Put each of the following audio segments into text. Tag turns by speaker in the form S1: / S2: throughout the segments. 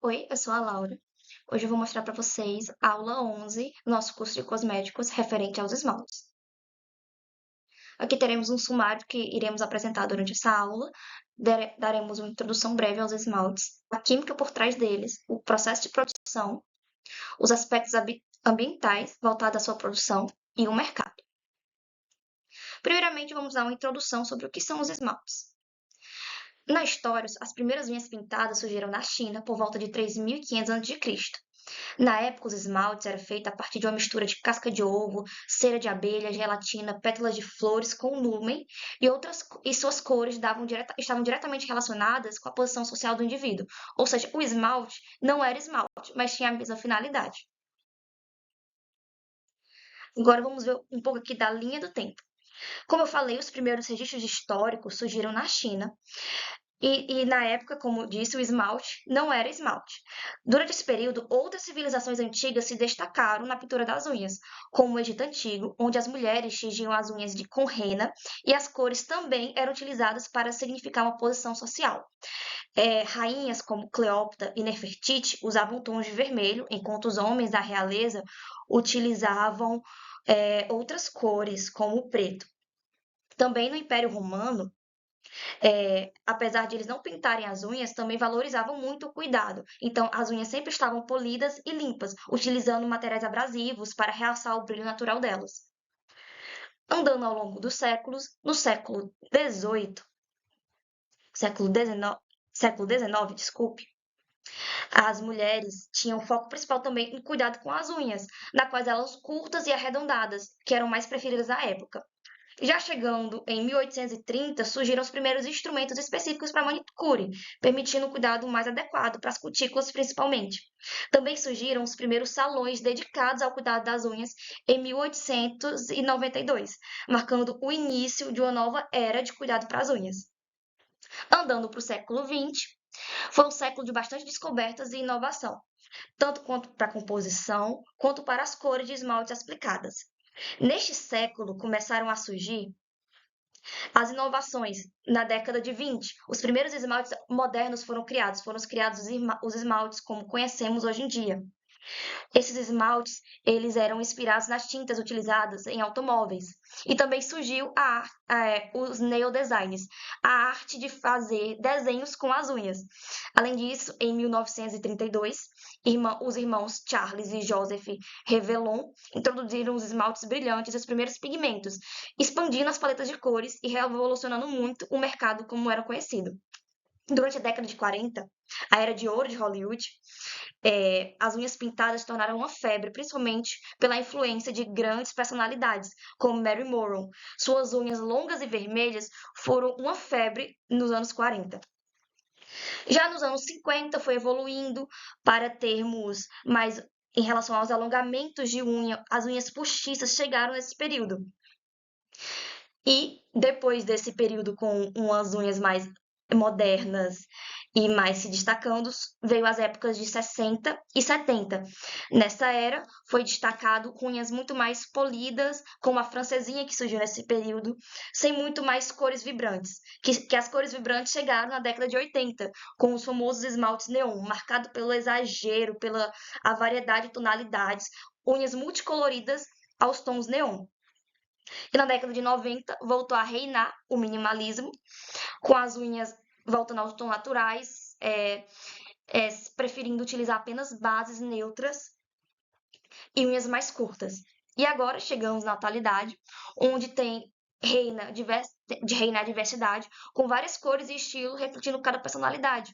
S1: Oi, eu sou a Laura. Hoje eu vou mostrar para vocês a aula 11 do nosso curso de cosméticos referente aos esmaltes. Aqui teremos um sumário que iremos apresentar durante essa aula. Daremos uma introdução breve aos esmaltes, a química por trás deles, o processo de produção, os aspectos ambientais voltados à sua produção e o mercado. Primeiramente, vamos dar uma introdução sobre o que são os esmaltes. Na história, as primeiras unhas pintadas surgiram na China por volta de 3.500 a.C. Na época, os esmaltes eram feitos a partir de uma mistura de casca de ovo, cera de abelha, gelatina, pétalas de flores com lúmen e suas cores estavam diretamente relacionadas com a posição social do indivíduo. Ou seja, o esmalte não era esmalte, mas tinha a mesma finalidade. Agora vamos ver um pouco aqui da linha do tempo. Como eu falei, os primeiros registros históricos surgiram na China. E na época, como disse, o esmalte não era esmalte. Durante esse período, outras civilizações antigas se destacaram na pintura das unhas, como o Egito Antigo, onde as mulheres tingiam as unhas com rena e as cores também eram utilizadas para significar uma posição social. Rainhas como Cleópatra e Nefertiti usavam tons de vermelho, enquanto os homens da realeza utilizavam outras cores, como o preto. Também no Império Romano, apesar de eles não pintarem as unhas, também valorizavam muito o cuidado. Então, as unhas sempre estavam polidas e limpas, utilizando materiais abrasivos para realçar o brilho natural delas. Andando ao longo dos séculos, no século XIX, desculpe, as mulheres tinham foco principal também em cuidado com as unhas, na quais elas curtas e arredondadas, que eram mais preferidas à época. Já chegando em 1830, surgiram os primeiros instrumentos específicos para manicure, permitindo um cuidado mais adequado para as cutículas principalmente. Também surgiram os primeiros salões dedicados ao cuidado das unhas em 1892, marcando o início de uma nova era de cuidado para as unhas. Andando para o século XX, foi um século de bastante descobertas e inovação, tanto quanto para a composição, quanto para as cores de esmalte aplicadas. Neste século começaram a surgir as inovações. Na década de 20, os primeiros esmaltes modernos foram criados os esmaltes como conhecemos hoje em dia. Esses esmaltes, eles eram inspirados nas tintas utilizadas em automóveis. E também surgiu os nail designs, a arte de fazer desenhos com as unhas. Além disso, em 1932, os irmãos Charles e Joseph Revlon introduziram os esmaltes brilhantes e os primeiros pigmentos, expandindo as paletas de cores e revolucionando muito o mercado como era conhecido. Durante a década de 40, a era de ouro de Hollywood, as unhas pintadas se tornaram uma febre, principalmente pela influência de grandes personalidades, como Marilyn Monroe. Suas unhas longas e vermelhas foram uma febre nos anos 40. Já nos anos 50 foi evoluindo para termos mais em relação aos alongamentos de unha, as unhas postiças chegaram nesse período. E depois desse período com umas unhas mais modernas e mais se destacando, veio as épocas de 60 e 70. Nessa era, foi destacado unhas muito mais polidas, como a francesinha que surgiu nesse período, sem muito mais cores vibrantes, que as cores vibrantes chegaram na década de 80, com os famosos esmaltes neon, marcado pelo exagero, pela a variedade de tonalidades, unhas multicoloridas aos tons neon. E na década de 90 voltou a reinar o minimalismo, com as unhas voltando aos tons naturais, preferindo utilizar apenas bases neutras e unhas mais curtas. E agora chegamos na atualidade, onde reina a diversidade, com várias cores e estilos refletindo cada personalidade.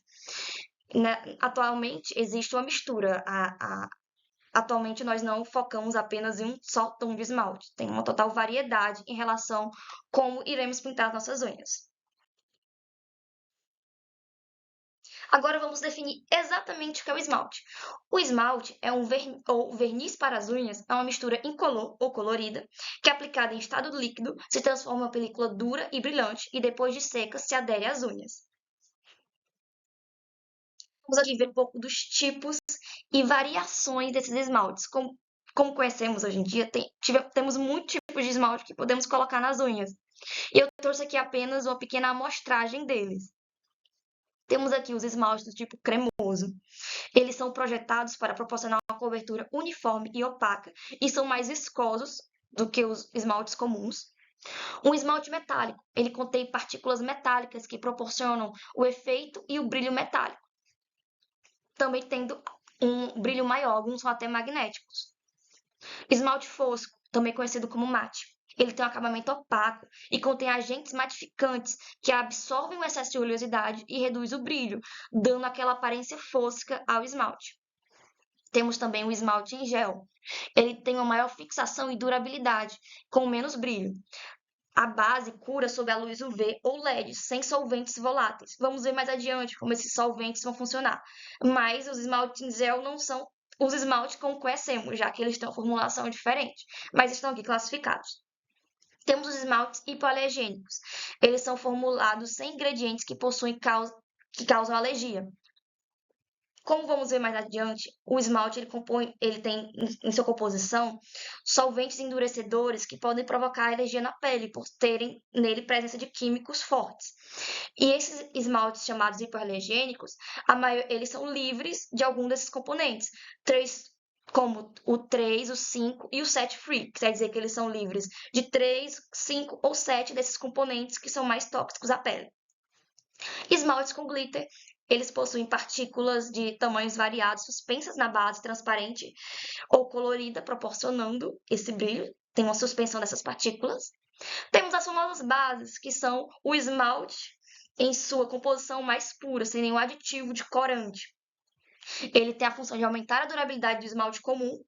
S1: Atualmente existe uma mistura. Atualmente nós não focamos apenas em um só tom de esmalte, tem uma total variedade em relação a como iremos pintar nossas unhas. Agora vamos definir exatamente o que é o esmalte. O esmalte ou verniz para as unhas é uma mistura incolor ou colorida que, aplicada em estado líquido, se transforma em uma película dura e brilhante e, depois de seca, se adere às unhas. Vamos aqui ver um pouco dos tipos e variações desses esmaltes. Como conhecemos hoje em dia, temos muitos tipos de esmalte que podemos colocar nas unhas. E eu trouxe aqui apenas uma pequena amostragem deles. Temos aqui os esmaltes do tipo cremoso. Eles são projetados para proporcionar uma cobertura uniforme e opaca e são mais viscosos do que os esmaltes comuns. Um esmalte metálico, ele contém partículas metálicas que proporcionam o efeito e o brilho metálico, também tendo um brilho maior, alguns são até magnéticos. Esmalte fosco, também conhecido como mate. Ele tem um acabamento opaco e contém agentes matificantes que absorvem o excesso de oleosidade e reduz o brilho, dando aquela aparência fosca ao esmalte. Temos também o esmalte em gel. Ele tem uma maior fixação e durabilidade, com menos brilho. A base cura sob a luz UV ou LED, sem solventes voláteis. Vamos ver mais adiante como esses solventes vão funcionar. Mas os esmaltes em gel não são os esmaltes como conhecemos, já que eles têm uma formulação diferente, mas estão aqui classificados. Temos os esmaltes hipoalergênicos. Eles são formulados sem ingredientes que causam alergia. Como vamos ver mais adiante, o esmalte ele tem em sua composição solventes endurecedores que podem provocar alergia na pele, por terem nele presença de químicos fortes. E esses esmaltes chamados hipoalergênicos, eles são livres de algum desses componentes, como o 3, o 5 e o 7 free, que quer dizer que eles são livres de 3, 5 ou 7 desses componentes que são mais tóxicos à pele. Esmaltes com glitter, eles possuem partículas de tamanhos variados suspensas na base transparente ou colorida, proporcionando esse brilho. Tem uma suspensão dessas partículas. Temos as famosas bases, que são o esmalte em sua composição mais pura, sem nenhum aditivo de corante. Ele tem a função de aumentar a durabilidade do esmalte comum.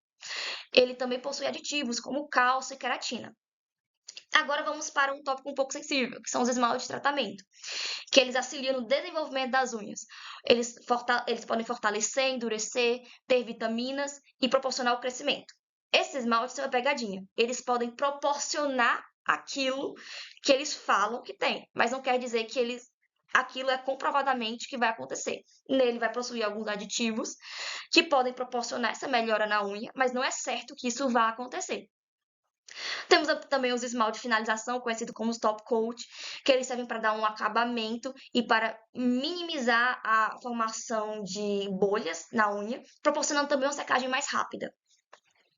S1: Ele também possui aditivos como cálcio e queratina. Agora vamos para um tópico um pouco sensível, que são os esmaltes de tratamento, que eles auxiliam no desenvolvimento das unhas. Eles podem fortalecer, endurecer, ter vitaminas e proporcionar o crescimento. Esses esmaltes são uma pegadinha. Eles podem proporcionar aquilo que eles falam que tem, mas não quer dizer que aquilo é comprovadamente que vai acontecer. Nele vai possuir alguns aditivos que podem proporcionar essa melhora na unha, mas não é certo que isso vá acontecer. Temos também os esmaltes de finalização, conhecido como os top coat, que eles servem para dar um acabamento e para minimizar a formação de bolhas na unha, proporcionando também uma secagem mais rápida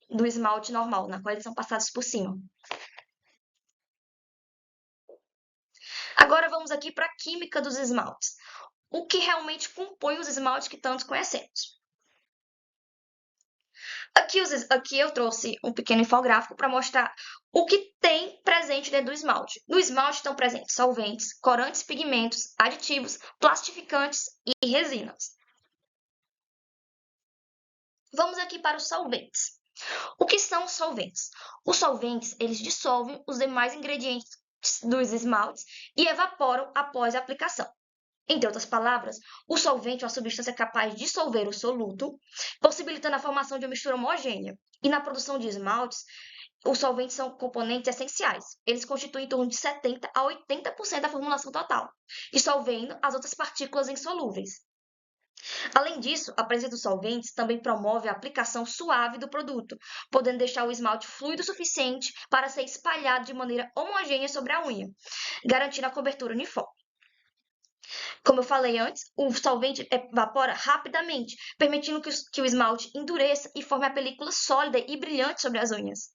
S1: do esmalte normal, na qual eles são passados por cima. Agora vamos aqui para a química dos esmaltes. O que realmente compõe os esmaltes que tantos conhecemos? Aqui eu trouxe um pequeno infográfico para mostrar o que tem presente dentro do esmalte. No esmalte estão presentes solventes, corantes, pigmentos, aditivos, plastificantes e resinas. Vamos aqui para os solventes. O que são os solventes? Os solventes, eles dissolvem os demais ingredientes dos esmaltes e evaporam após a aplicação. Entre outras palavras, o solvente é uma substância capaz de dissolver o soluto, possibilitando a formação de uma mistura homogênea. E na produção de esmaltes, os solventes são componentes essenciais. Eles constituem em torno de 70% a 80% da formulação total, dissolvendo as outras partículas insolúveis. Além disso, a presença dos solventes também promove a aplicação suave do produto, podendo deixar o esmalte fluido o suficiente para ser espalhado de maneira homogênea sobre a unha, garantindo a cobertura uniforme. Como eu falei antes, o solvente evapora rapidamente, permitindo que o esmalte endureça e forme a película sólida e brilhante sobre as unhas.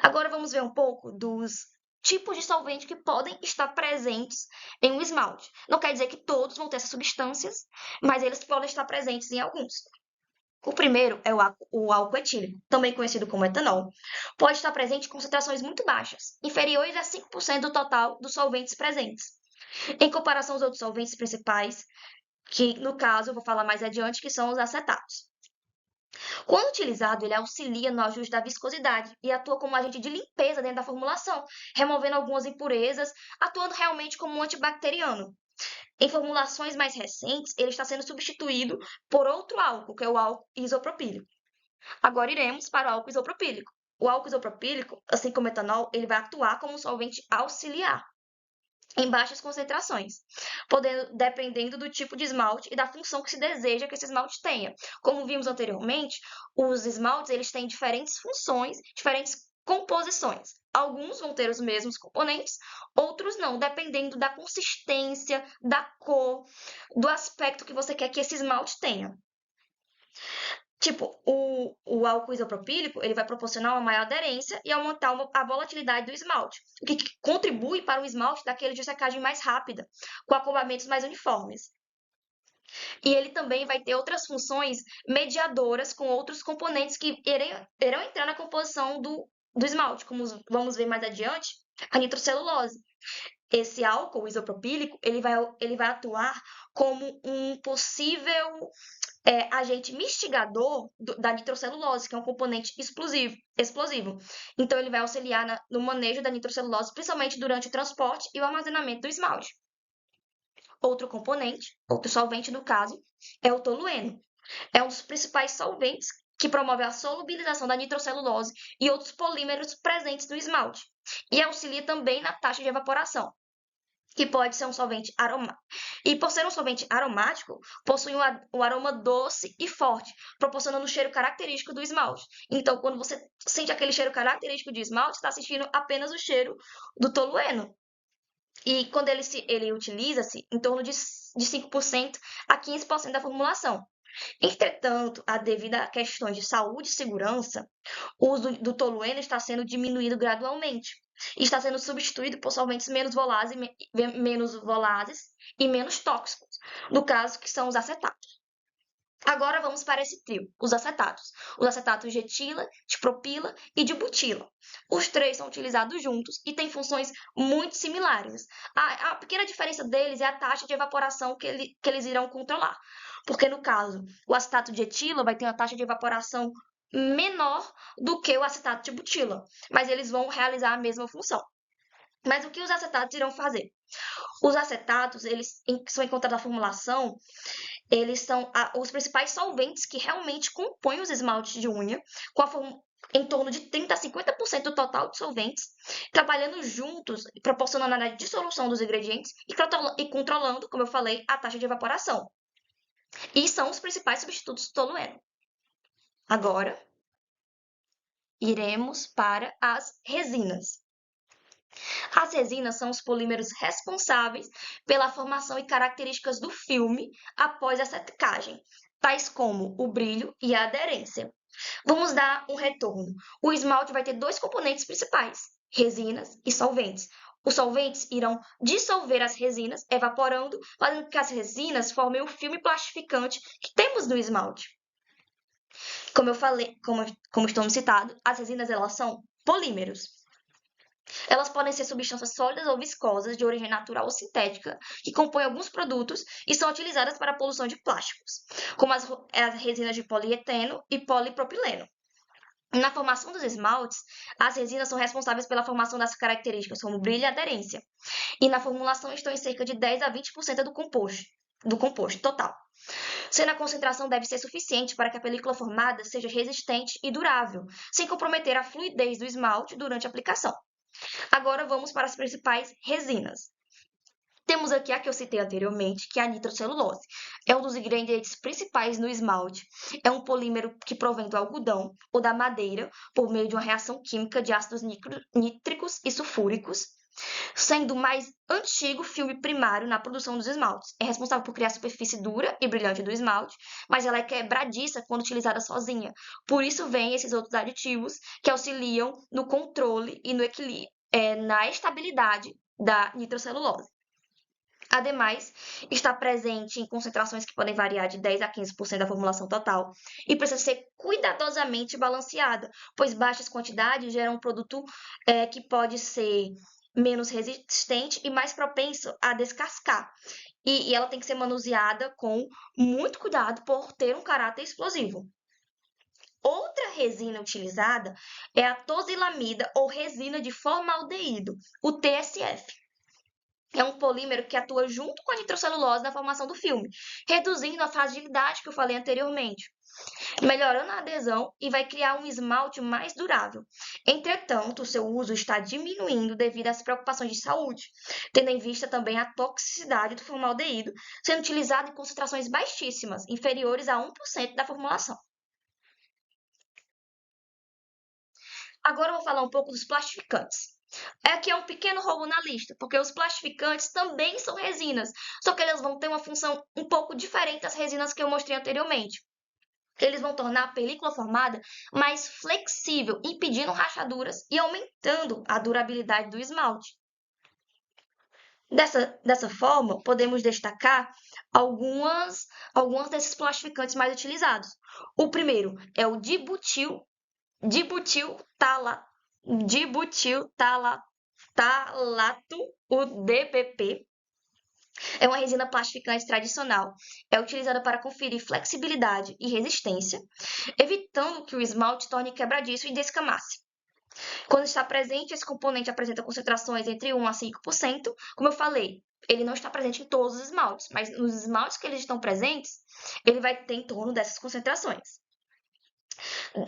S1: Agora vamos ver um pouco dos tipos de solvente que podem estar presentes em um esmalte. Não quer dizer que todos vão ter essas substâncias, mas eles podem estar presentes em alguns. O primeiro é o álcool etílico, também conhecido como etanol. Pode estar presente em concentrações muito baixas, inferiores a 5% do total dos solventes presentes, em comparação aos outros solventes principais, que no caso eu vou falar mais adiante, que são os acetatos. Quando utilizado, ele auxilia no ajuste da viscosidade e atua como agente de limpeza dentro da formulação, removendo algumas impurezas, atuando realmente como um antibacteriano. Em formulações mais recentes, ele está sendo substituído por outro álcool, que é o álcool isopropílico. Agora iremos para o álcool isopropílico. O álcool isopropílico, assim como o etanol, ele vai atuar como um solvente auxiliar em baixas concentrações, dependendo do tipo de esmalte e da função que se deseja que esse esmalte tenha. Como vimos anteriormente, os esmaltes eles têm diferentes funções, diferentes composições. Alguns vão ter os mesmos componentes, outros não, dependendo da consistência, da cor, do aspecto que você quer que esse esmalte tenha. Tipo, o álcool isopropílico, ele vai proporcionar uma maior aderência e aumentar a volatilidade do esmalte, o que contribui para um esmalte daquele de secagem mais rápida, com acabamentos mais uniformes. E ele também vai ter outras funções mediadoras com outros componentes que irão entrar na composição do esmalte, como vamos ver mais adiante, a nitrocelulose. Esse álcool isopropílico, ele vai atuar como um possível agente mistigador da nitrocelulose, que é um componente explosivo. Então, ele vai auxiliar no manejo da nitrocelulose, principalmente durante o transporte e o armazenamento do esmalte. Outro componente, outro solvente no caso, é o tolueno. É um dos principais solventes que promove a solubilização da nitrocelulose e outros polímeros presentes no esmalte, e auxilia também na taxa de evaporação, que pode ser um solvente aromático. E por ser um solvente aromático, possui um aroma doce e forte, proporcionando o cheiro característico do esmalte. Então, quando você sente aquele cheiro característico de esmalte, está sentindo apenas o cheiro do tolueno. E quando ele utiliza-se em torno de 5% a 15% da formulação. Entretanto, devido a questões de saúde e segurança, o uso do tolueno está sendo diminuído gradualmente e está sendo substituído por solventes menos volazes e menos tóxicos, no caso que são os acetatos. Agora vamos para esse trio, os acetatos. Os acetatos de etila, de propila e de butila. Os três são utilizados juntos e têm funções muito similares. A pequena diferença deles é a taxa de evaporação que eles irão controlar. Porque, no caso, o acetato de etila vai ter uma taxa de evaporação menor do que o acetato de butila, mas eles vão realizar a mesma função. Mas o que os acetatos irão fazer? Os acetatos, eles são encontrados na formulação, eles são os principais solventes que realmente compõem os esmaltes de unha, em torno de 30 a 50% do total de solventes, trabalhando juntos, proporcionando a dissolução dos ingredientes e controlando, como eu falei, a taxa de evaporação. E são os principais substitutos do tolueno. Agora, iremos para as resinas. As resinas são os polímeros responsáveis pela formação e características do filme após a secagem, tais como o brilho e a aderência. Vamos dar um retorno. O esmalte vai ter dois componentes principais, resinas e solventes. Os solventes irão dissolver as resinas, evaporando, fazendo com que as resinas formem o filme plastificante que temos no esmalte. Como eu falei, como estamos citado, as resinas elas são polímeros. Elas podem ser substâncias sólidas ou viscosas, de origem natural ou sintética, que compõem alguns produtos e são utilizadas para a poluição de plásticos, como as resinas de polieteno e polipropileno. Na formação dos esmaltes, as resinas são responsáveis pela formação das características como brilho e aderência, e na formulação estão em cerca de 10 a 20% do composto total, sendo a concentração deve ser suficiente para que a película formada seja resistente e durável, sem comprometer a fluidez do esmalte durante a aplicação. Agora vamos para as principais resinas. Temos aqui a que eu citei anteriormente, que é a nitrocelulose. É um dos ingredientes principais no esmalte. É um polímero que provém do algodão ou da madeira por meio de uma reação química de ácidos nítricos e sulfúricos, sendo o mais antigo filme primário na produção dos esmaltes. É responsável por criar a superfície dura e brilhante do esmalte, mas ela é quebradiça quando utilizada sozinha. Por isso vem esses outros aditivos que auxiliam no controle e no equilíbrio, na estabilidade da nitrocelulose. Ademais, está presente em concentrações que podem variar de 10 a 15% da formulação total e precisa ser cuidadosamente balanceada, pois baixas quantidades geram um produto que pode ser menos resistente e mais propenso a descascar. E ela tem que ser manuseada com muito cuidado por ter um caráter explosivo. Outra resina utilizada é a tosilamida ou resina de formaldeído, o TSF. É um polímero que atua junto com a nitrocelulose na formação do filme, reduzindo a fragilidade que eu falei anteriormente, melhorando a adesão e vai criar um esmalte mais durável. Entretanto, o seu uso está diminuindo devido às preocupações de saúde, tendo em vista também a toxicidade do formaldeído, sendo utilizado em concentrações baixíssimas, inferiores a 1% da formulação. Agora eu vou falar um pouco dos plastificantes. Aqui é um pequeno roubo na lista, porque os plastificantes também são resinas, só que eles vão ter uma função um pouco diferente das resinas que eu mostrei anteriormente. Eles vão tornar a película formada mais flexível, impedindo rachaduras e aumentando a durabilidade do esmalte. Dessa forma, podemos destacar alguns desses plastificantes mais utilizados. O primeiro é o dibutil talato, o DBP. É uma resina plastificante tradicional. É utilizada para conferir flexibilidade e resistência, evitando que o esmalte torne quebradiço e descamasse. Quando está presente, esse componente apresenta concentrações entre 1 a 5%. Como eu falei, ele não está presente em todos os esmaltes, mas nos esmaltes que eles estão presentes, ele vai ter em torno dessas concentrações.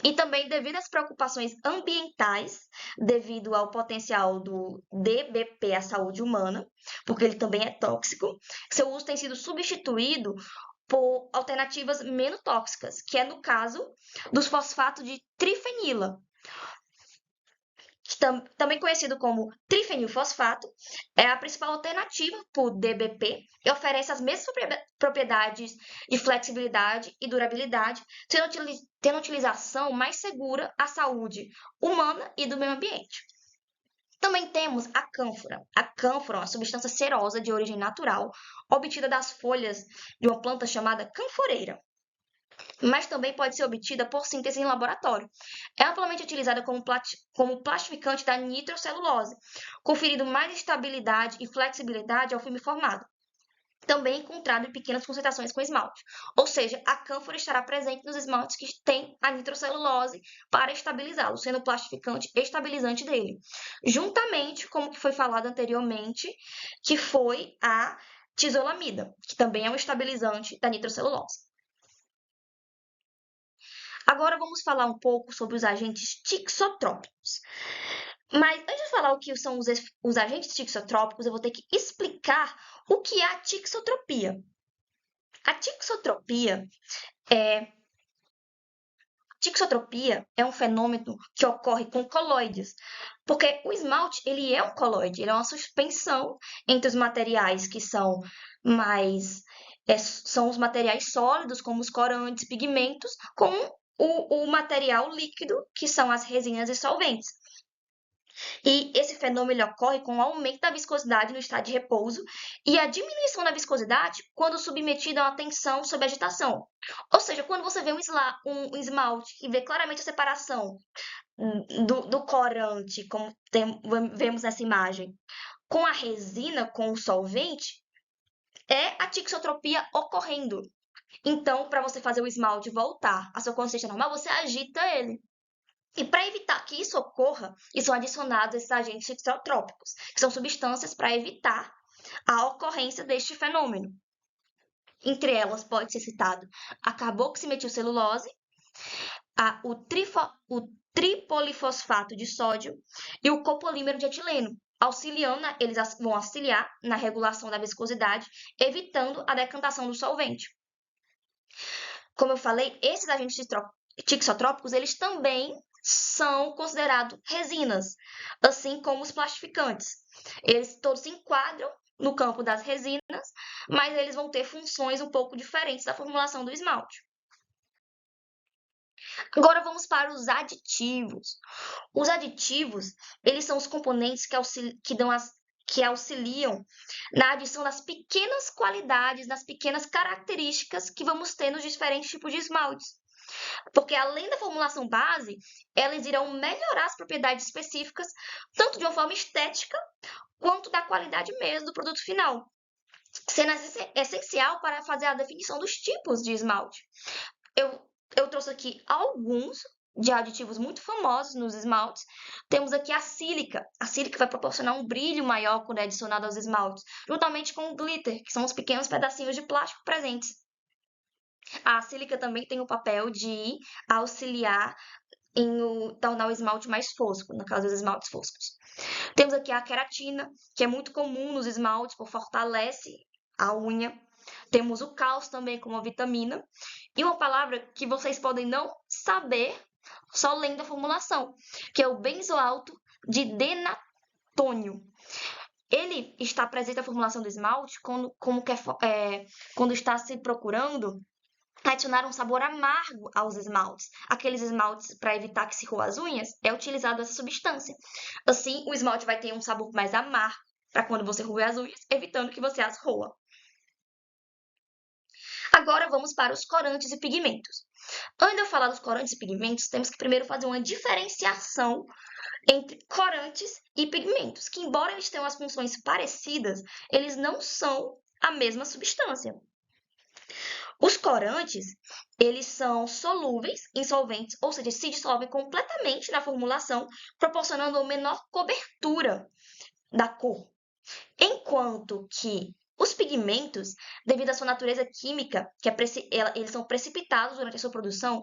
S1: E também devido às preocupações ambientais, devido ao potencial do DBP à saúde humana, porque ele também é tóxico, seu uso tem sido substituído por alternativas menos tóxicas, que é no caso dos fosfatos de trifenila, também conhecido como trifenilfosfato, é a principal alternativa para o DBP e oferece as mesmas propriedades de flexibilidade e durabilidade, tendo utilização mais segura à saúde humana e do meio ambiente. Também temos a cânfora. A cânfora é uma substância cerosa de origem natural, obtida das folhas de uma planta chamada canforeira, mas também pode ser obtida por síntese em laboratório. É amplamente utilizada como plastificante da nitrocelulose, conferindo mais estabilidade e flexibilidade ao filme formado. Também encontrado em pequenas concentrações com esmalte. Ou seja, a cânfora estará presente nos esmaltes que têm a nitrocelulose para estabilizá-lo, sendo o plastificante estabilizante dele. Juntamente, como que foi falado anteriormente, que foi a tisolamida, que também é um estabilizante da nitrocelulose. Agora vamos falar um pouco sobre os agentes tixotrópicos. Mas antes de falar o que são os agentes tixotrópicos, eu vou ter que explicar o que é a tixotropia. A tixotropia é um fenômeno que ocorre com coloides, porque o esmalte ele é um coloide, ele é uma suspensão entre os materiais que são são os materiais sólidos, como os corantes, pigmentos, com o material líquido, que são as resinas e solventes. E esse fenômeno ocorre com o aumento da viscosidade no estado de repouso e a diminuição da viscosidade quando submetido a uma tensão sob agitação. Ou seja, quando você vê um esmalte e vê claramente a separação do corante, como vemos nessa imagem, com a resina, com o solvente, é a tixotropia ocorrendo. Então, para você fazer o esmalte voltar à sua consistência normal, você agita ele. E para evitar que isso ocorra, são adicionados esses agentes tixotrópicos, que são substâncias para evitar a ocorrência deste fenômeno. Entre elas pode ser citado a carboximetilcelulose, o tripolifosfato de sódio e o copolímero de etileno. Eles vão auxiliar na regulação da viscosidade, evitando a decantação do solvente. Como eu falei, esses agentes tixotrópicos, eles também são considerados resinas, assim como os plastificantes. Eles todos se enquadram no campo das resinas, mas eles vão ter funções um pouco diferentes da formulação do esmalte. Agora vamos para os aditivos. Os aditivos, eles são os componentes que auxiliam na adição das pequenas qualidades, das pequenas características que vamos ter nos diferentes tipos de esmaltes. Porque além da formulação base, elas irão melhorar as propriedades específicas, tanto de uma forma estética, quanto da qualidade mesmo do produto final, sendo essencial para fazer a definição dos tipos de esmalte. Eu trouxe aqui alguns de aditivos muito famosos nos esmaltes. Temos aqui a sílica. A sílica vai proporcionar um brilho maior quando é adicionado aos esmaltes, juntamente com o glitter, que são os pequenos pedacinhos de plástico presentes. A sílica também tem o papel de auxiliar em tornar o esmalte mais fosco, no caso dos esmaltes foscos. Temos aqui a queratina, que é muito comum nos esmaltes, porque fortalece a unha. Temos o cálcio também como uma vitamina. E uma palavra que vocês podem não saber, só lendo a formulação, que é o benzoato de denatônio. Ele está presente na formulação do esmalte quando está se procurando adicionar um sabor amargo aos esmaltes. Aqueles esmaltes, para evitar que se roa as unhas, é utilizado essa substância. Assim, o esmalte vai ter um sabor mais amargo para quando você roer as unhas, evitando que você as roa. Agora vamos para os corantes e pigmentos. Antes de eu falar dos corantes e pigmentos, temos que primeiro fazer uma diferenciação entre corantes e pigmentos, que embora eles tenham as funções parecidas, eles não são a mesma substância. Os corantes, eles são solúveis em solventes, ou seja, se dissolvem completamente na formulação, proporcionando uma menor cobertura da cor. Enquanto que os pigmentos, devido à sua natureza química, eles são precipitados durante a sua produção,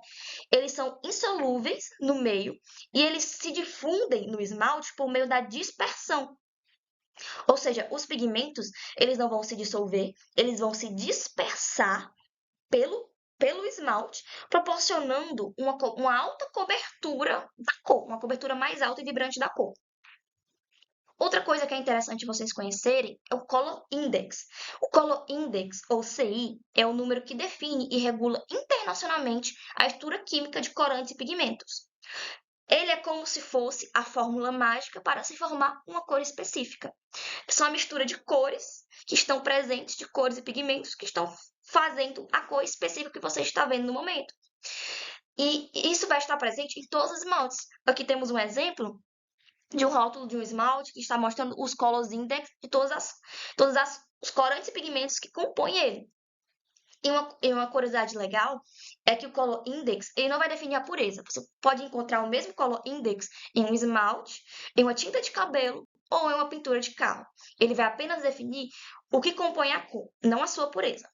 S1: eles são insolúveis no meio e eles se difundem no esmalte por meio da dispersão. Ou seja, os pigmentos, eles não vão se dissolver, eles vão se dispersar pelo esmalte, proporcionando uma alta cobertura da cor, uma cobertura mais alta e vibrante da cor. Outra coisa que é interessante vocês conhecerem é o Color Index. O Color Index, ou CI, é o número que define e regula internacionalmente a estrutura química de corantes e pigmentos. Ele é como se fosse a fórmula mágica para se formar uma cor específica. São a mistura de cores que estão presentes, de cores e pigmentos que estão fazendo a cor específica que você está vendo no momento. E isso vai estar presente em todos os esmaltes. Aqui temos um exemplo de um rótulo de um esmalte que está mostrando os colors index de os corantes e pigmentos que compõem ele. E uma curiosidade legal é que o color index ele não vai definir a pureza. Você pode encontrar o mesmo color index em um esmalte, em uma tinta de cabelo ou em uma pintura de carro. Ele vai apenas definir o que compõe a cor, não a sua pureza.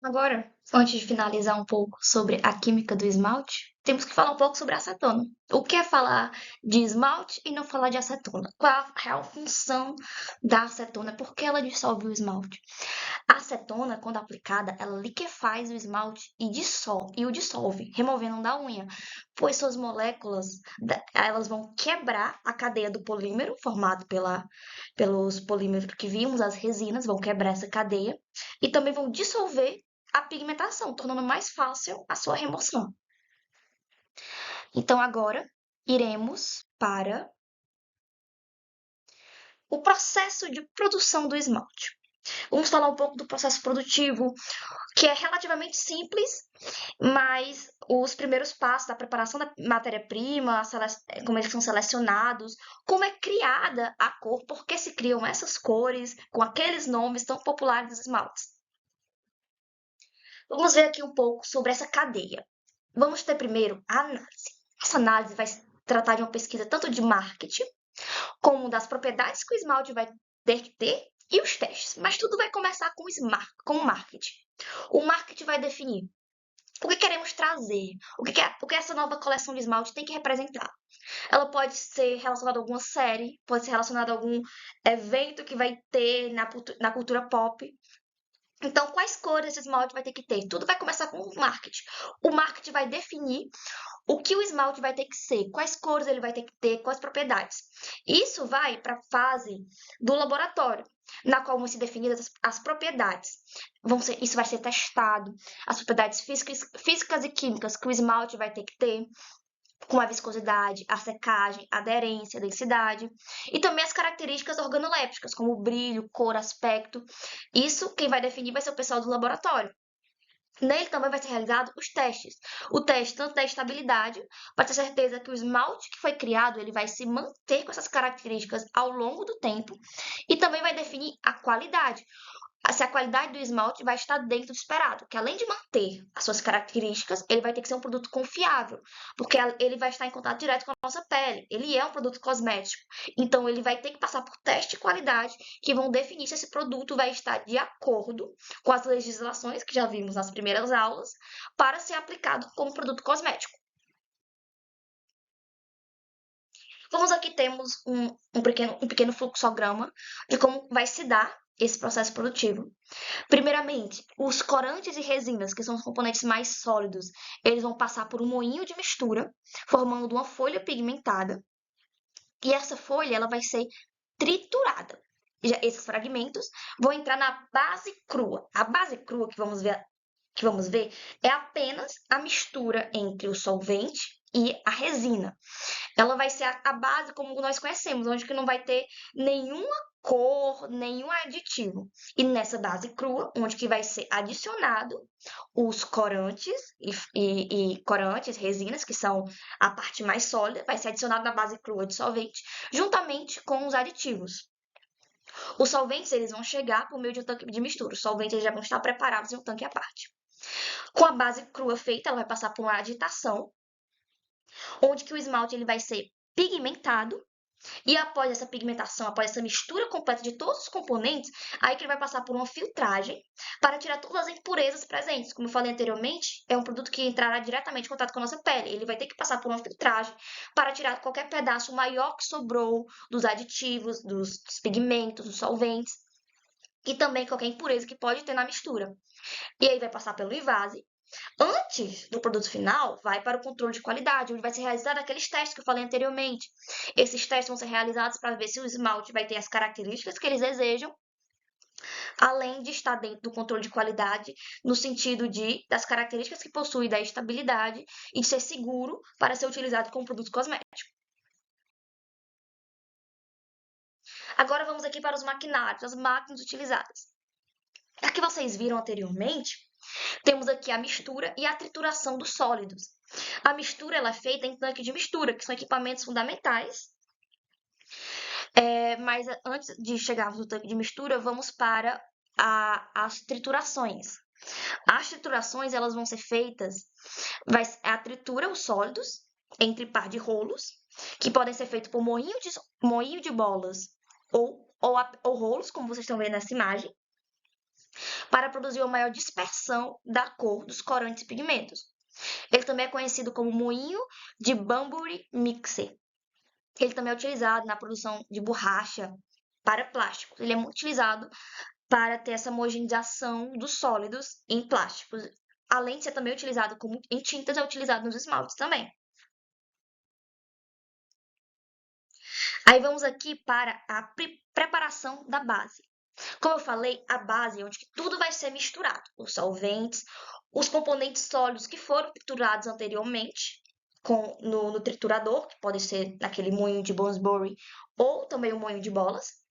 S1: Agora, antes de finalizar um pouco sobre a química do esmalte, temos que falar um pouco sobre a acetona. O que é falar de esmalte e não falar de acetona? Qual é a real função da acetona? Por que ela dissolve o esmalte? A acetona, quando aplicada, ela liquefaz o esmalte e o dissolve, removendo da unha, pois suas moléculas elas vão quebrar a cadeia do polímero formado pelos polímeros que vimos, as resinas, vão quebrar essa cadeia e também vão dissolver a pigmentação, tornando mais fácil a sua remoção. Então, agora iremos para o processo de produção do esmalte. Vamos falar um pouco do processo produtivo, que é relativamente simples, mas os primeiros passos da preparação da matéria-prima, como eles são selecionados, como é criada a cor, por que se criam essas cores com aqueles nomes tão populares dos esmaltes. Vamos ver aqui um pouco sobre essa cadeia. Vamos ter primeiro a análise. Essa análise vai tratar de uma pesquisa tanto de marketing, como das propriedades que o esmalte vai ter que ter e os testes. Mas tudo vai começar com o marketing. O marketing vai definir o que queremos trazer, o que essa nova coleção de esmalte tem que representar. Ela pode ser relacionada a alguma série, pode ser relacionada a algum evento que vai ter na cultura pop. Então, quais cores esse esmalte vai ter que ter? Tudo vai começar com o marketing. O marketing vai definir o que o esmalte vai ter que ser, quais cores ele vai ter que ter, quais propriedades. Isso vai para a fase do laboratório, na qual vão ser definidas as propriedades. Isso vai ser testado, as propriedades físicas e químicas que o esmalte vai ter que ter, com a viscosidade, a secagem, a aderência, a densidade, e também as características organolépticas, como brilho, cor, aspecto. Isso quem vai definir vai ser o pessoal do laboratório. Nele também vai ser realizado os testes. O teste tanto da estabilidade, para ter certeza que o esmalte que foi criado ele vai se manter com essas características ao longo do tempo, e também vai definir a qualidade, se a qualidade do esmalte vai estar dentro do esperado, que além de manter as suas características, ele vai ter que ser um produto confiável, porque ele vai estar em contato direto com a nossa pele. Ele é um produto cosmético, então ele vai ter que passar por teste de qualidade que vão definir se esse produto vai estar de acordo com as legislações que já vimos nas primeiras aulas para ser aplicado como produto cosmético. Vamos aqui temos um pequeno fluxograma de como vai se dar esse processo produtivo? Primeiramente, os corantes e resinas, que são os componentes mais sólidos, eles vão passar por um moinho de mistura, formando uma folha pigmentada. E essa folha ela vai ser triturada. Esses fragmentos vão entrar na base crua. A base crua que vamos ver é apenas a mistura entre o solvente e a resina. Ela vai ser a base como nós conhecemos, onde que não vai ter nenhuma cor, nenhum aditivo. E nessa base crua, onde que vai ser adicionado os corantes e corantes, resinas, que são a parte mais sólida, vai ser adicionado na base crua de solvente, juntamente com os aditivos. Os solventes eles vão chegar por meio de um tanque de mistura. Os solventes eles já vão estar preparados em um tanque à parte. Com a base crua feita, ela vai passar por uma agitação, onde que o esmalte ele vai ser pigmentado. E após essa pigmentação, após essa mistura completa de todos os componentes, aí que ele vai passar por uma filtragem para tirar todas as impurezas presentes. Como eu falei anteriormente, é um produto que entrará diretamente em contato com a nossa pele. Ele vai ter que passar por uma filtragem para tirar qualquer pedaço maior que sobrou dos aditivos, dos pigmentos, dos solventes e também qualquer impureza que pode ter na mistura. E aí vai passar pelo invase. Antes do produto final, vai para o controle de qualidade, onde vai ser realizado aqueles testes que eu falei anteriormente. Esses testes vão ser realizados para ver se o esmalte vai ter as características que eles desejam, além de estar dentro do controle de qualidade, no sentido das características que possui, da estabilidade e de ser seguro para ser utilizado como produto cosmético. Agora vamos aqui para os maquinários, as máquinas utilizadas. A que vocês viram anteriormente, temos aqui a mistura e a trituração dos sólidos. A mistura ela é feita em tanque de mistura, que são equipamentos fundamentais. Mas antes de chegarmos no tanque de mistura, vamos para as triturações. As triturações elas vão ser feitas, a tritura os sólidos entre par de rolos, que podem ser feitos por moinho de bolas ou rolos, como vocês estão vendo nessa imagem, para produzir uma maior dispersão da cor dos corantes e pigmentos. Ele também é conhecido como moinho de Banbury Mixer. Ele também é utilizado na produção de borracha para plásticos. Ele é muito utilizado para ter essa homogeneização dos sólidos em plásticos. Além de ser também utilizado em tintas, é utilizado nos esmaltes também. Aí vamos aqui para a preparação da base. Como eu falei, a base é onde tudo vai ser misturado. Os solventes, os componentes sólidos que foram triturados anteriormente no triturador, que pode ser naquele moinho de Bloomsbury ou também o moinho de bolas.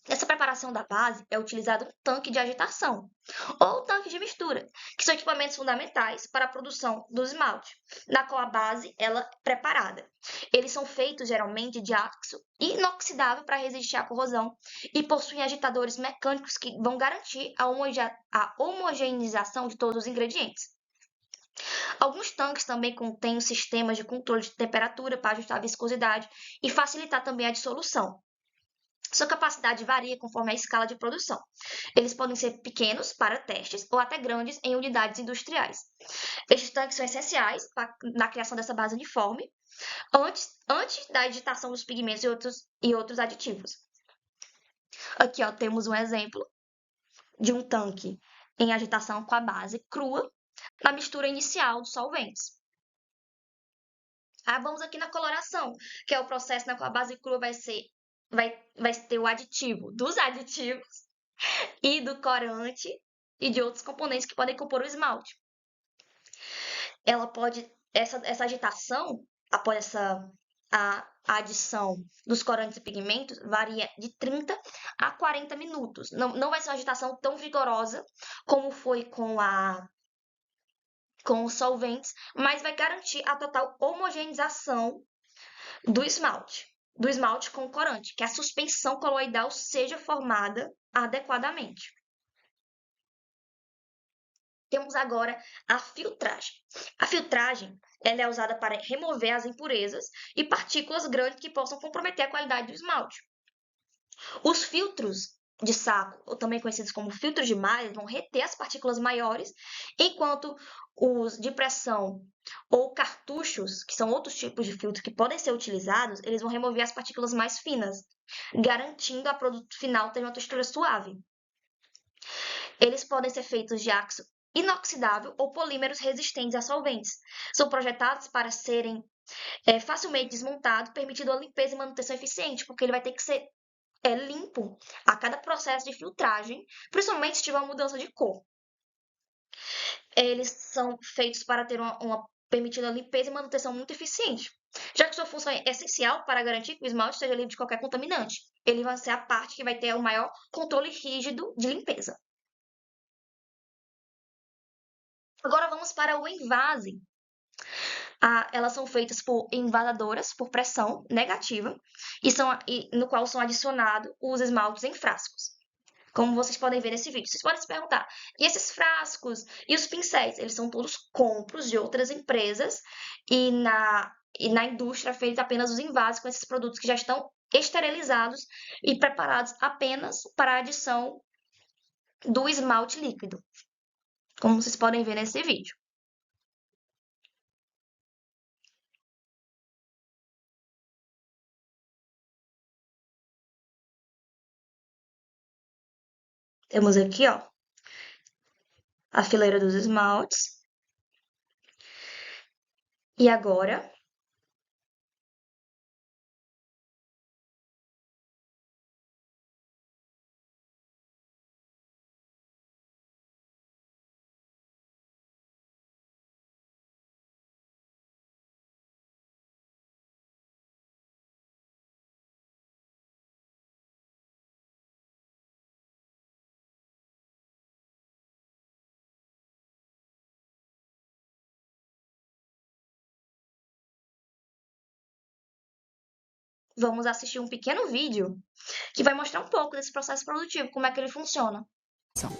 S1: Nessa preparação da base é utilizado um tanque de agitação ou tanque de mistura, que são equipamentos fundamentais para a produção do esmalte, na qual a base ela é preparada. Eles são feitos geralmente de aço inoxidável para resistir à corrosão e possuem agitadores mecânicos que vão garantir a homogeneização de todos os ingredientes. Alguns tanques também contêm sistemas de controle de temperatura para ajustar a viscosidade e facilitar também a dissolução. Sua capacidade varia conforme a escala de produção. Eles podem ser pequenos para testes ou até grandes em unidades industriais. Estes tanques são essenciais na criação dessa base uniforme, antes da agitação dos pigmentos e outros aditivos. Aqui temos um exemplo de um tanque em agitação com a base crua na mistura inicial dos solventes. Vamos aqui na coloração, que é o processo na qual a base crua vai ter o aditivo dos aditivos e do corante e de outros componentes que podem compor o esmalte. Essa agitação, após a adição dos corantes e pigmentos, varia de 30 a 40 minutos. Não vai ser uma agitação tão vigorosa como foi com os solventes, mas vai garantir a total homogeneização do esmalte com corante, que a suspensão coloidal seja formada adequadamente. Temos agora a filtragem. A filtragem ela é usada para remover as impurezas e partículas grandes que possam comprometer a qualidade do esmalte. Os filtros de saco, ou também conhecidos como filtros de malha, vão reter as partículas maiores, enquanto os de pressão ou cartuchos, que são outros tipos de filtros que podem ser utilizados, eles vão remover as partículas mais finas. garantindo a produto final ter uma textura suave. Eles podem ser feitos de aço inoxidável ou polímeros resistentes a solventes. São projetados para serem facilmente desmontados, permitindo a limpeza e manutenção eficiente, porque ele vai ter que ser limpo a cada processo de filtragem, principalmente se tiver uma mudança de cor. Eles são feitos para ter permitindo a limpeza e manutenção muito eficiente, já que sua função é essencial para garantir que o esmalte esteja livre de qualquer contaminante. Ele vai ser a parte que vai ter o maior controle rígido de limpeza. Agora vamos para o envase. Elas são feitas por envasadoras por pressão negativa no qual são adicionados os esmaltes em frascos. Como vocês podem ver nesse vídeo. Vocês podem se perguntar, e esses frascos e os pincéis? Eles são todos compros de outras empresas e na indústria é feito apenas os envases com esses produtos que já estão esterilizados e preparados apenas para a adição do esmalte líquido, como vocês podem ver nesse vídeo. Temos aqui, ó, a fileira dos esmaltes. E agora, vamos assistir um pequeno vídeo que vai mostrar um pouco desse processo produtivo, como é que ele funciona.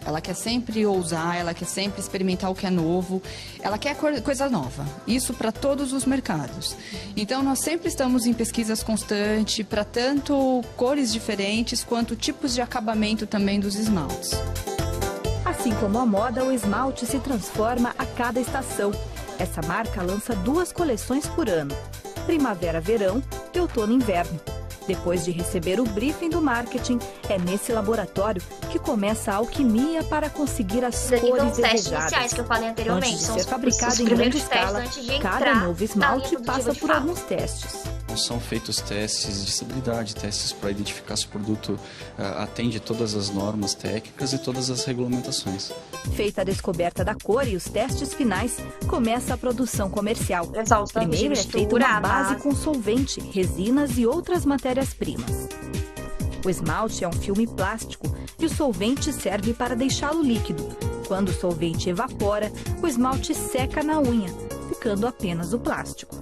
S2: Ela quer sempre ousar, ela quer sempre experimentar o que é novo, ela quer coisa nova, isso para todos os mercados. Então nós sempre estamos em pesquisas constantes para tanto cores diferentes quanto tipos de acabamento também dos esmaltes.
S3: Assim como a moda, o esmalte se transforma a cada estação. Essa marca lança 2 coleções por ano, primavera-verão e outono-inverno. Depois de receber o briefing do marketing, é nesse laboratório que começa a alquimia para conseguir as cores
S1: testes iniciais que eu falei anteriormente.
S3: Antes de ser fabricado em grande escala, cada novo esmalte passa por alguns testes.
S4: São feitos testes de estabilidade, testes para identificar se o produto atende todas as normas técnicas e todas as regulamentações.
S3: Feita a descoberta da cor e os testes finais, começa a produção comercial. Primeiro é feita uma base com solvente, resinas e outras matérias-primas. O esmalte é um filme plástico e o solvente serve para deixá-lo líquido. Quando o solvente evapora, o esmalte seca na unha, ficando apenas o plástico.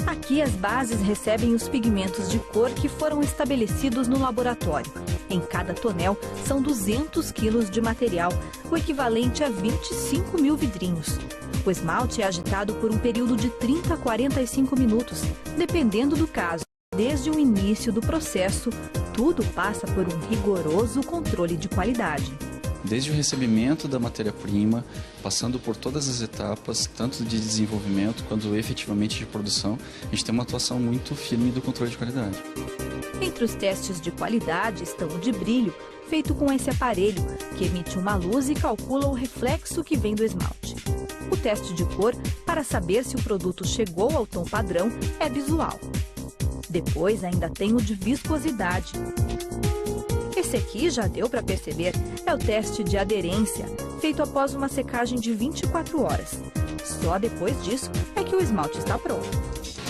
S3: Aqui as bases recebem os pigmentos de cor que foram estabelecidos no laboratório. Em cada tonel são 200 quilos de material, o equivalente a 25 mil vidrinhos. O esmalte é agitado por um período de 30 a 45 minutos, dependendo do caso. Desde o início do processo, tudo passa por um rigoroso controle de qualidade.
S4: Desde o recebimento da matéria-prima, passando por todas as etapas, tanto de desenvolvimento quanto efetivamente de produção, a gente tem uma atuação muito firme do controle de qualidade.
S3: Entre os testes de qualidade estão o de brilho, feito com esse aparelho, que emite uma luz e calcula o reflexo que vem do esmalte. O teste de cor, para saber se o produto chegou ao tom padrão, é visual. Depois ainda tem o de viscosidade. Esse aqui já deu para perceber, é o teste de aderência, feito após uma secagem de 24 horas. Só depois disso é que o esmalte está pronto.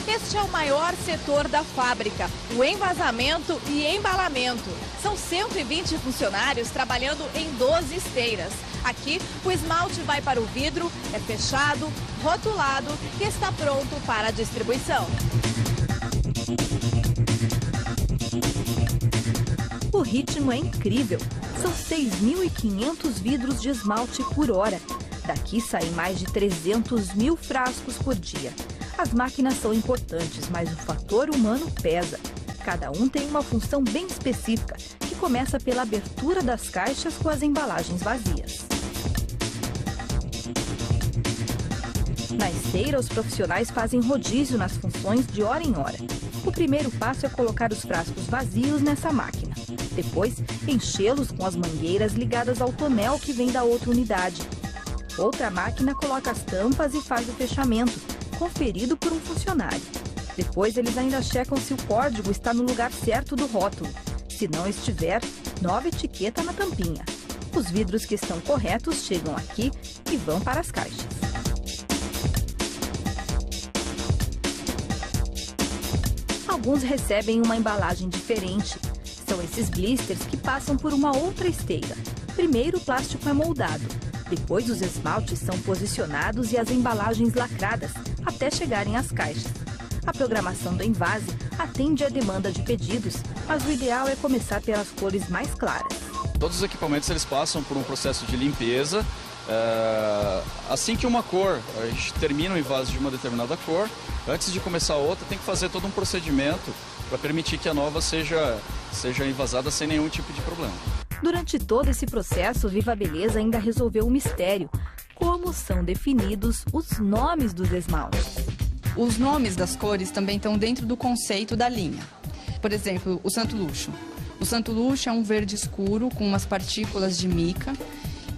S5: Este é o maior setor da fábrica, o envasamento e embalamento. São 120 funcionários trabalhando em 12 esteiras. Aqui, o esmalte vai para o vidro, é fechado, rotulado e está pronto para a distribuição.
S3: O ritmo é incrível. São 6.500 vidros de esmalte por hora. Daqui saem mais de 300 mil frascos por dia. As máquinas são importantes, mas o fator humano pesa. Cada um tem uma função bem específica, que começa pela abertura das caixas com as embalagens vazias. Na esteira, os profissionais fazem rodízio nas funções de hora em hora. O primeiro passo é colocar os frascos vazios nessa máquina. Depois, enchê-los com as mangueiras ligadas ao tonel que vem da outra unidade. Outra máquina coloca as tampas e faz o fechamento, conferido por um funcionário. Depois, eles ainda checam se o código está no lugar certo do rótulo. Se não estiver, nova etiqueta na tampinha. Os vidros que estão corretos chegam aqui e vão para as caixas. Alguns recebem uma embalagem diferente. São esses blisters que passam por uma outra esteira. Primeiro o plástico é moldado. Depois os esmaltes são posicionados e as embalagens lacradas, até chegarem às caixas. A programação do Envase atende à demanda de pedidos, mas o ideal é começar pelas cores mais claras.
S4: Todos os equipamentos eles passam por um processo de limpeza. Assim que uma cor, a gente termina o envase de uma determinada cor, antes de começar a outra tem que fazer todo um procedimento para permitir que a nova seja envasada sem nenhum tipo de problema.
S3: Durante todo esse processo, Viva Beleza ainda resolveu o mistério. Como são definidos os nomes dos esmaltes?
S2: Os nomes das cores também estão dentro do conceito da linha. Por exemplo, o Santo Luxo. O Santo Luxo é um verde escuro com umas partículas de mica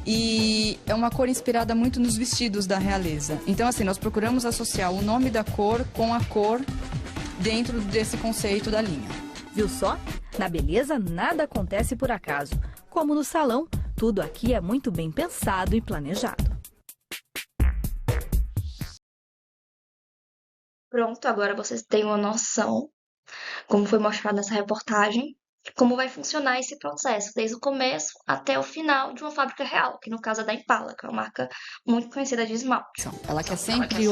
S2: e é uma cor inspirada muito nos vestidos da realeza. Então, assim, nós procuramos associar o nome da cor com a cor dentro desse conceito da linha.
S3: Viu só? Na beleza, nada acontece por acaso. Como no salão, tudo aqui é muito bem pensado e planejado.
S1: Pronto, agora vocês têm uma noção, como foi mostrado nessa reportagem, de como vai funcionar esse processo, desde o começo até o final de uma fábrica real, que no caso é da Impala, que é uma marca muito conhecida de esmalte.
S2: Ela quer sempre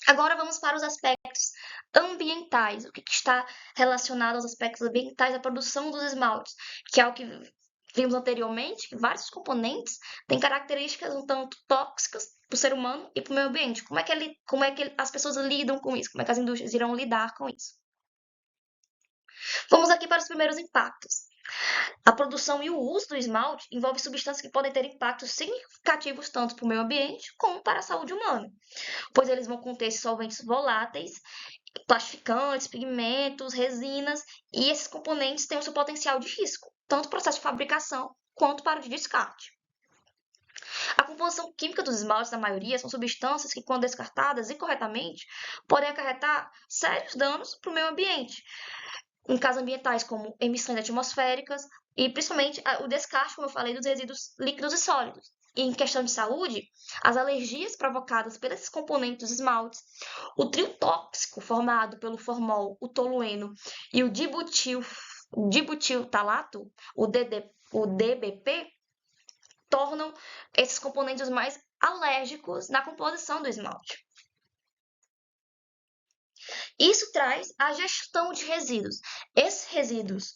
S1: Agora vamos para os aspectos ambientais, o que está relacionado aos aspectos ambientais da produção dos esmaltes, que é o que vimos anteriormente, que vários componentes têm características um tanto tóxicas para o ser humano e para o meio ambiente. Como é que as pessoas lidam com isso? Como é que as indústrias irão lidar com isso? Vamos aqui para os primeiros impactos. A produção e o uso do esmalte envolve substâncias que podem ter impactos significativos tanto para o meio ambiente como para a saúde humana, pois eles vão conter solventes voláteis, plastificantes, pigmentos, resinas, e esses componentes têm o seu potencial de risco, tanto para o processo de fabricação quanto para o de descarte. A composição química dos esmaltes, na maioria, são substâncias que, quando descartadas incorretamente, podem acarretar sérios danos para o meio ambiente, em casos ambientais como emissões atmosféricas e principalmente o descarte, como eu falei, dos resíduos líquidos e sólidos. E em questão de saúde, as alergias provocadas por esses componentes dos esmaltes, o trio tóxico formado pelo formol, o tolueno e o dibutiltalato, o DBP, tornam esses componentes mais alérgicos na composição do esmalte. Isso traz a gestão de resíduos. Esses resíduos,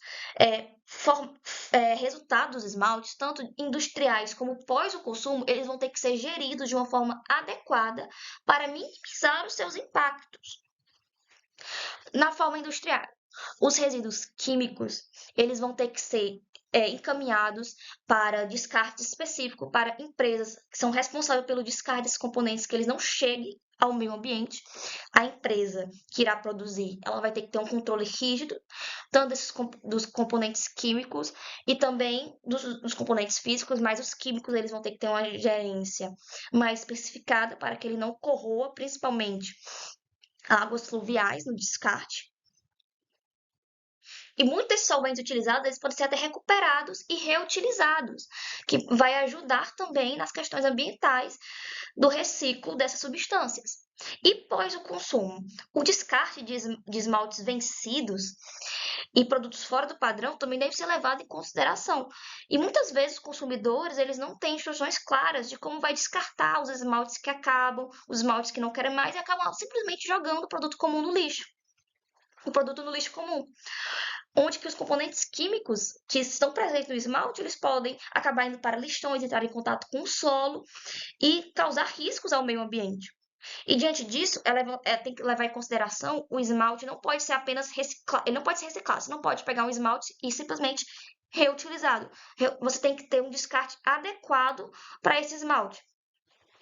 S1: resultado dos esmaltes, tanto industriais como pós o consumo, eles vão ter que ser geridos de uma forma adequada para minimizar os seus impactos. Na forma industrial, os resíduos químicos, eles vão ter que ser encaminhados para descarte específico para empresas que são responsáveis pelo descarte desses componentes, que eles não cheguem ao meio ambiente. A empresa que irá produzir, ela vai ter que ter um controle rígido, tanto dos componentes químicos e também dos componentes físicos, mas os químicos eles vão ter que ter uma gerência mais especificada para que ele não corroa, principalmente águas fluviais no descarte. E muitos desses solventes utilizados eles podem ser até recuperados e reutilizados, que vai ajudar também nas questões ambientais do reciclo dessas substâncias. E pós o consumo, o descarte de esmaltes vencidos e produtos fora do padrão também deve ser levado em consideração. E muitas vezes os consumidores eles não têm instruções claras de como vai descartar os esmaltes que acabam, os esmaltes que não querem mais e acabam simplesmente jogando o produto comum no lixo. O produto no lixo comum, onde que os componentes químicos que estão presentes no esmalte, eles podem acabar indo para lixões, entrar em contato com o solo e causar riscos ao meio ambiente. E diante disso, tem que levar em consideração o esmalte não pode ser apenas reciclado, ele não pode ser reciclado, você não pode pegar um esmalte e simplesmente reutilizado. Você tem que ter um descarte adequado para esse esmalte.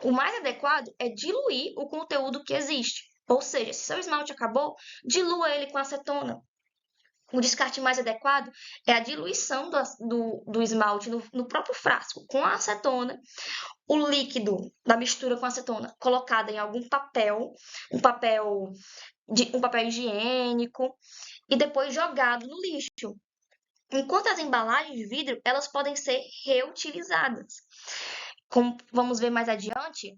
S1: O mais adequado é diluir o conteúdo que existe. Ou seja, se seu esmalte acabou, dilua ele com acetona. O descarte mais adequado é a diluição do esmalte no próprio frasco, com a acetona, o líquido da mistura com acetona colocado em algum papel, um papel higiênico, e depois jogado no lixo. Enquanto as embalagens de vidro, elas podem ser reutilizadas. Como vamos ver mais adiante,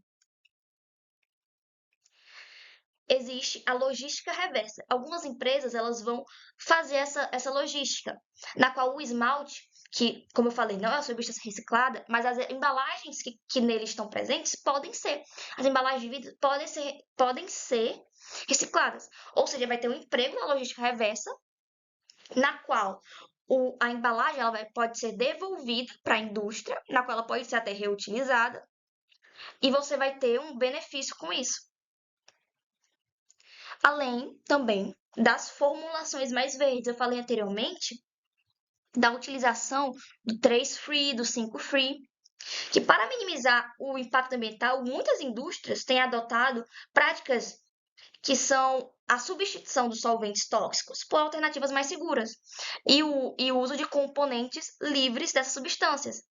S1: existe a logística reversa. Algumas empresas elas vão fazer essa logística, na qual o esmalte, que, como eu falei, não é uma substância reciclada, mas as embalagens que nele estão presentes podem ser. As embalagens de vidro podem ser recicladas. Ou seja, vai ter um emprego na logística reversa, na qual a embalagem pode ser devolvida para a indústria, na qual ela pode ser até reutilizada, e você vai ter um benefício com isso. Além também das formulações mais verdes. Eu falei anteriormente da utilização do 3-free, do 5-free, que para minimizar o impacto ambiental, muitas indústrias têm adotado práticas que são a substituição dos solventes tóxicos por alternativas mais seguras e o uso de componentes livres dessas substâncias.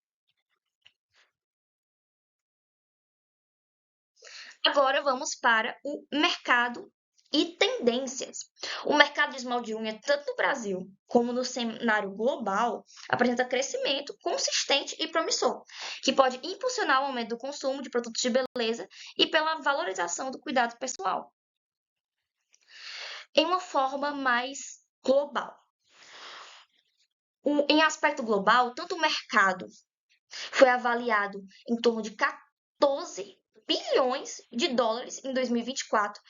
S1: Agora vamos para o mercado e tendências. O mercado de esmalte de unha, tanto no Brasil como no cenário global, apresenta crescimento consistente e promissor, que pode impulsionar o aumento do consumo de produtos de beleza e pela valorização do cuidado pessoal. Em uma forma mais global. Em aspecto global, tanto o mercado foi avaliado em torno de 14 bilhões de dólares em 2024.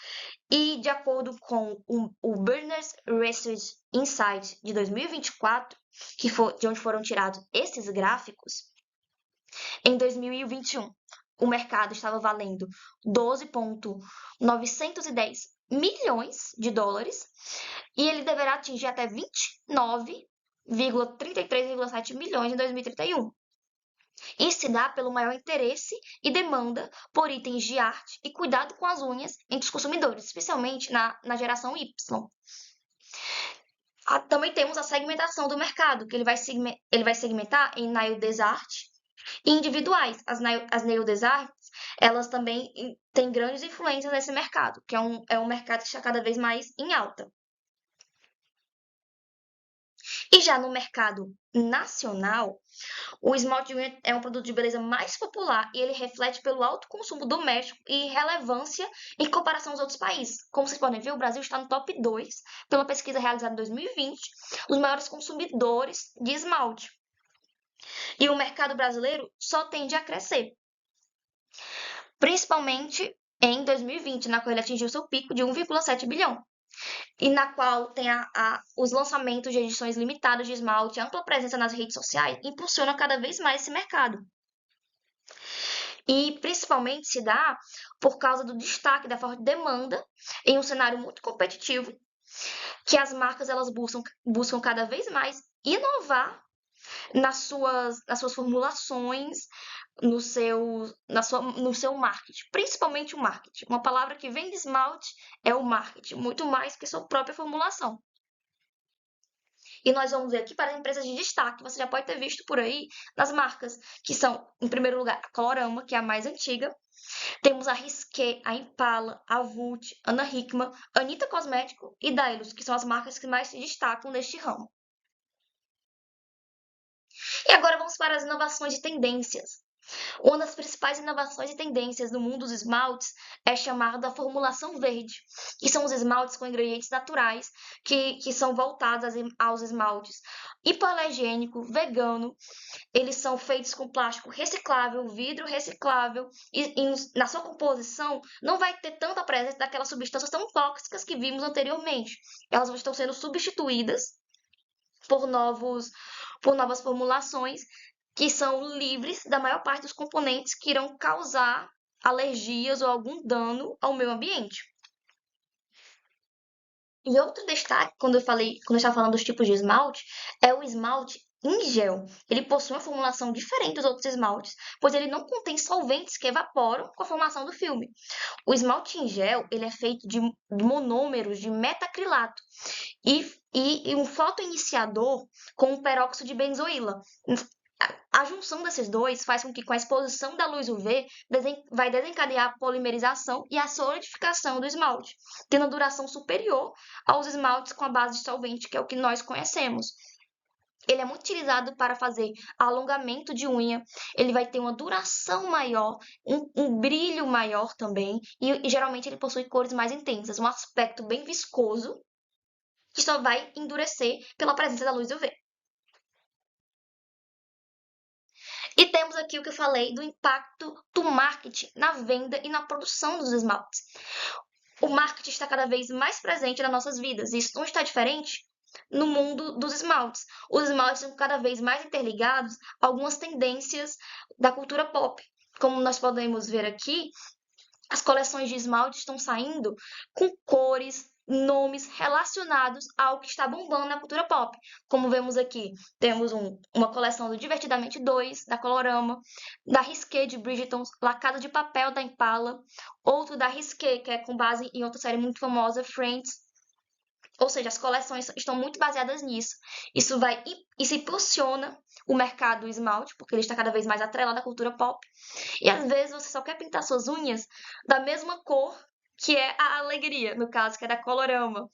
S1: E de acordo com o Burners Research Insight de 2024, de onde foram tirados esses gráficos, em 2021 o mercado estava valendo 12,910 milhões de dólares e ele deverá atingir até 29,33,7 milhões em 2031. Isso se dá pelo maior interesse e demanda por itens de arte e cuidado com as unhas entre os consumidores, especialmente na geração Y. Também temos a segmentação do mercado, que ele vai segmentar em nail desart e individuais. As nail deserts, elas também têm grandes influências nesse mercado, que é um mercado que está cada vez mais em alta. E já no mercado nacional, o esmalte de unha é um produto de beleza mais popular e ele reflete pelo alto consumo doméstico e relevância em comparação aos outros países. Como vocês podem ver, o Brasil está no top 2, pela pesquisa realizada em 2020, os maiores consumidores de esmalte. E o mercado brasileiro só tende a crescer, principalmente em 2020, na qual ele atingiu seu pico de 1,7 bilhão. E na qual tem os lançamentos de edições limitadas de esmalte, a ampla presença nas redes sociais, impulsiona cada vez mais esse mercado. E principalmente se dá por causa do destaque da forte demanda em um cenário muito competitivo, que as marcas elas buscam cada vez mais inovar nas suas formulações, no seu marketing, principalmente o marketing. Uma palavra que vem de esmalte é o marketing, muito mais que sua própria formulação. E nós vamos ver aqui para as empresas de destaque, você já pode ter visto por aí nas marcas, que são, em primeiro lugar, a Colorama, que é a mais antiga. Temos a Risqué, a Impala, a Vult, Ana Hickman, Anitta Cosmético e Dailus, que são as marcas que mais se destacam neste ramo. E agora vamos para as inovações e tendências. Uma das principais inovações e tendências no mundo dos esmaltes é chamada a formulação verde, que são os esmaltes com ingredientes naturais que são voltados aos esmaltes hipoalergênico, vegano. Eles são feitos com plástico reciclável, vidro reciclável e na sua composição não vai ter tanta presença daquelas substâncias tão tóxicas que vimos anteriormente. Elas estão sendo substituídas por novas formulações que são livres da maior parte dos componentes que irão causar alergias ou algum dano ao meio ambiente. E outro destaque, quando eu estava falando dos tipos de esmalte, é o esmalte em gel. Ele possui uma formulação diferente dos outros esmaltes, pois ele não contém solventes que evaporam com a formação do filme. O esmalte em gel ele é feito de monômeros de metacrilato e um fotoiniciador com um peróxido de benzoíla. A junção desses dois faz com que, com a exposição da luz UV, vai desencadear a polimerização e a solidificação do esmalte, tendo a duração superior aos esmaltes com a base de solvente, que é o que nós conhecemos. Ele é muito utilizado para fazer alongamento de unha, ele vai ter uma duração maior, um brilho maior também, e geralmente ele possui cores mais intensas, um aspecto bem viscoso, que só vai endurecer pela presença da luz UV. E temos aqui o que eu falei do impacto do marketing na venda e na produção dos esmaltes. O marketing está cada vez mais presente nas nossas vidas, e isso não está diferente no mundo dos esmaltes. Os esmaltes são cada vez mais interligados a algumas tendências da cultura pop. Como nós podemos ver aqui, as coleções de esmalte estão saindo com cores, nomes relacionados ao que está bombando na cultura pop. Como vemos aqui, temos uma coleção do Divertidamente 2, da Colorama, da Risqué de Bridgerton, La Casa de Papel da Impala, outro da Risqué, que é com base em outra série muito famosa, Friends. Ou seja, as coleções estão muito baseadas nisso. Isso impulsiona o mercado do esmalte, porque ele está cada vez mais atrelado à cultura pop. E às vezes você só quer pintar suas unhas da mesma cor que é a alegria, no caso, que é da Colorama.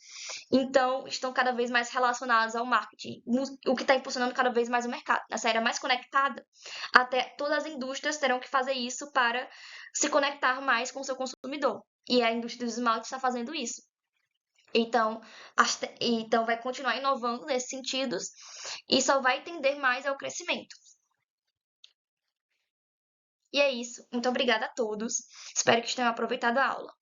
S1: Então, estão cada vez mais relacionados ao marketing, o que está impulsionando cada vez mais o mercado. Nessa era mais conectada, até todas as indústrias terão que fazer isso para se conectar mais com o seu consumidor. E a indústria dos esmaltes está fazendo isso. Então vai continuar inovando nesses sentidos e só vai tender mais ao crescimento. E é isso. Muito obrigada a todos. Espero que tenham aproveitado a aula.